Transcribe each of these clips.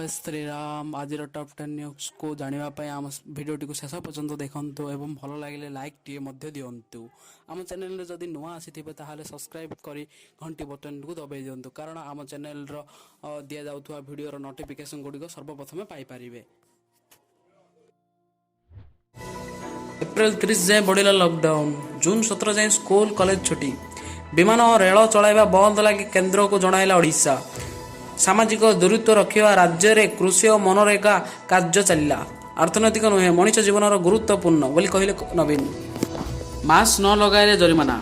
जय श्रीराम। आज top 10 news को जानापी आम भिडियोटी को शेष पर्यंत देखु एवं भल लगे लाइक टी दिंतु। आम चैनल जदि नुआ आसी ताहले सब्सक्राइब करी घंटी बटन को दबाई दिंतु कारण आम चैनल दि जाउथुवा भिडियोर नोटिफिकेशन गुड़िक सर्वप्रथमे पाइपारे। एप्रिल 30 जाए बढ़ला लॉकडाउन, जून 17 जाए स्कूल कॉलेज छुट्टी, विमान और रेल चलाइबा बंद लगी केन्द्र को जणाइला ओडिशा। सामाजिक दूरत्व रखा राज्य में कृषि और मनरेगा कार्य चलला। अर्थनैतिक नुहे मनीष जीवन गुरुत्वपूर्ण बोली कहले नवीन। मास्क न लगाइले जरिमाना।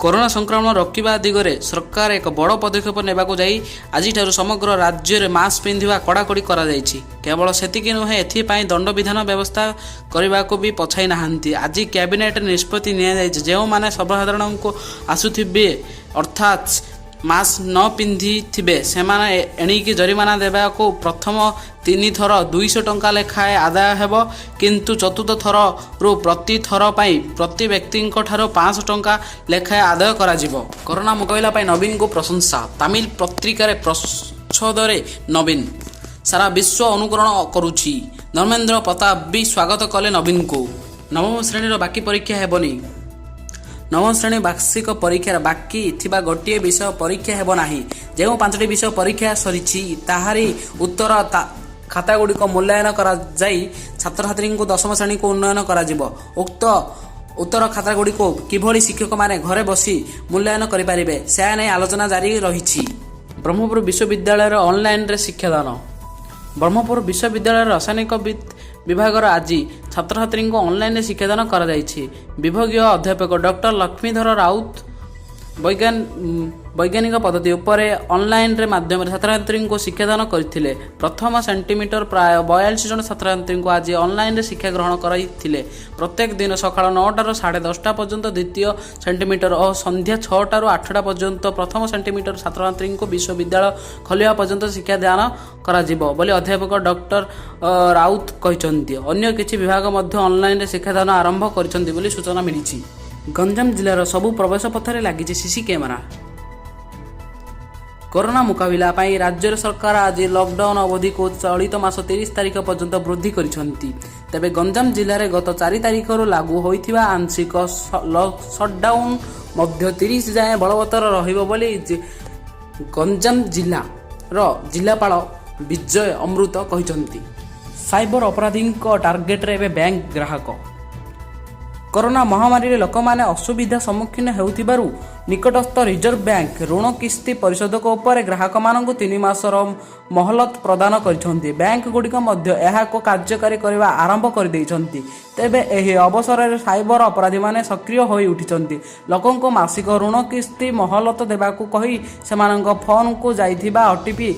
कोरोना संक्रमण रोकवा दिगरे सरकार एक बड़ पदक्षेप नेबाकु जाई आज समग्र राज्य में मास्क पिंधिबा कड़ाकड़ी करा जायछि। केवल सेतिकी नुहे एथिपाई दंड विधान व्यवस्था करने को भी पछाई नाहांती। आज कैबिनेट निष्पत्ति निया जायछि जेउ माने सर्वसाधारण को आसुथिबे अर्थात मास्क न पिंधि थिबे सेमाने एणिकी जरिमाना देबा को प्रथम 3 थर 200 टंका लेखाए आदाय हेबो, किंतु चतुर्थ थर रु प्रति थर पाई प्रति व्यक्ति ठारो 500 टंका लेखाए आदाय करा जिवो। कोरोना मुकाबला पाई नवीन को प्रशंसा। तमिल पत्रिका प्रच्छदरे नवीन सारा विश्व अनुकरण करुछि। धर्मेंद्र प्रताप भी स्वागत कले नवीन को। नवम श्रेणी बाकी परीक्षा हेबनी। नवम श्रेणी वार्षिक परीक्षार बाकी थिबा गोटे विषय परीक्षा हेब नाही। जो 5टी विषय परीक्षा सरीछि ताहारी उत्तर खाता गुड़िक मूल्यांकन करा जाई छात्र छात्री को 10म श्रेणी को उन्नयन करा जिवो। उक्त उत्तर खाता गुड़िक किभली शिक्षक माने घरे बसी मूल्यांकन करि पारिबे से नै आलोचना जारी रहिछि। ब्रह्मपुर विश्वविद्यालय ऑनलाइन रे शिक्षादान। ब्रह्मपुर विश्वविद्यालय रासायनिक विभाग आज छात्र छात्री को ऑनलाइन शिक्षादान करा जायछि। विभागीय अध्यापक डॉक्टर लक्ष्मीधर राउत वैज्ञानिक पद्धति उपरे ऑनलाइन रे माध्यम छात्र छात्री को शिक्षादान करथिले। प्रथम सेंटीमीटर प्राय 42 जन छात्र छात्री को आज ऑनलाइन रे शिक्षा ग्रहण कराइथिले। प्रत्येक दिन सकाळ 9टाରୁ 10:30 पर्यंत द्वितीय सेंटीमीटर और संध्या 6टाରୁ 8टा पर्यंत प्रथम सेंटीमीटर छात्र छात्री को विश्वविद्यालय खोलिया पर्यंत शिक्षा दान करा जिवो बोली अध्यापक डॉक्टर राउत कहिसंती। अन्य किछि विभाग मध्य ऑनलाइन रे शिक्षादान आरंभ करिसंती बोली सूचना मिलिछि। गंजाम जिलार सबु प्रवेश पथरे लागिछि सीसी कैमेरा। कोरोना मुकाबला पाई राज्य सरकार आज लॉकडाउन अवधि को चलित मास 30 तारिख पर्यंत वृद्धि करिसंती। तेबे गंजाम जिले में गत 4 तारिख लागू होइथिबा आंशिक शटडाउन मध्य 30 जाए बलवत्तर रहिबो बोली गंजाम जिलापाल विजय अमृत कहिसंती। साइबर अपराधी टार्गेट रे बैंक ग्राहक। कोरोना महामारी लोक माने असुविधा सम्मुखीन हेउथिबारु निकटस्थ रिजर्व बैंक ऋण किस्ती परिशोध उपर ग्राहक मानक 3 मासर मोहलत प्रदान करिसंती। बैंक गुड़िक मध्य एहाको कार्यकारी करबा आरंभ कर दैछंती। तेबे एही अवसर में साइबर अपराधी माने सक्रिय होई उठिसंती। लोकन को मासिक ऋण किस्ती मोहलत देबाकू कही सेमानक फोन को जाइथिबा ओटीपी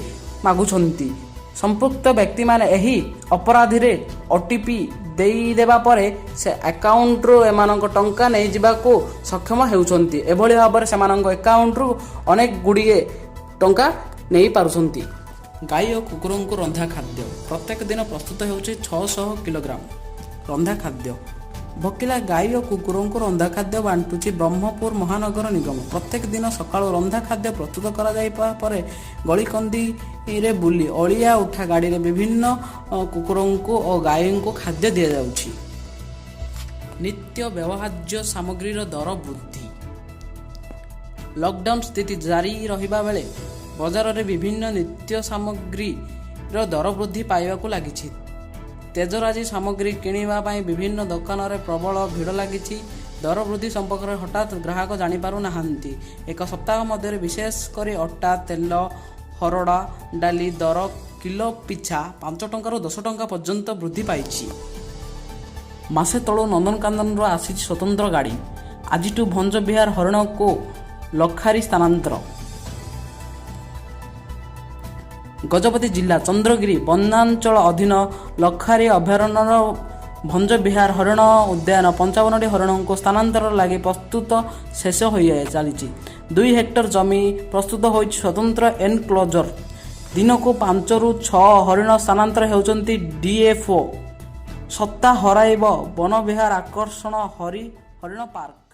मागुछंती। संपुक्त व्यक्ति माने एही अपराधी रे ओटीपी देई देबा परे से अकाउंट रो एमानक टंका नै जिबाको सक्षम हेउछंती। एभली भाबरे सेमानक अकाउंट रो अनेक गुड़िए टंका नै पारुछंती। गाय और कुकुरों को रंधा खाद्य। प्रत्येक दिन प्रस्तुत हेउछि 600 किलोग्राम रंधा खाद्य। भकिला गाय और कुकुरों को रंधा खाद्य बांटुछि ब्रह्मपुर महानगर निगम। प्रत्येक दिन सकाळ रंधा खाद्य प्रस्तुत करा जाय परे गलीकंदी रे बुली अलिया उठा गाड़ी रे विभिन्न कुकुरों को और गायों को खाद्य दिया जाउछि। नित्य व्यवहार्य सामग्री दर वृद्धि। लॉकडाउन स्थिति जारी रहिबा बेले बाजार रे विभिन्न नित्य सामग्री दर वृद्धि पाइबाकू लागिछि। तेजराजी सामग्री किणवा विभिन्न दुकान रे प्रबल भिड़ लगी। दर वृद्धि संपर्क में हठात ग्राहक जानीपार नाहांती। एक सप्ताह मध्य विशेषकर अटा तेल हरड़ा डाली दर किलो पिछा 5 टंकार 10 टंका पर्यंत वृद्धि पाई। मासे तलू नंदनकानन आसी स्वतंत्र गाड़ी। आज भंज विहार हरिण को लखारी स्थानांतर। गजपति जिला चंद्रगिरी वनांचल अधीन लखारी अभयारण्यर भंज विहार हरिण उद्यान 55टी हरिण को स्थानांतर लगी प्रस्तुत शेष हो चली। 2 हेक्टर जमी प्रस्तुत हो स्वतंत्र एनक्लोजर। दिन को 5 ରୁ 6 हरिण स्थानांतर होउचंती। डीएफओ सत्ता हराइब वन विहार आकर्षण हरिण पार्क।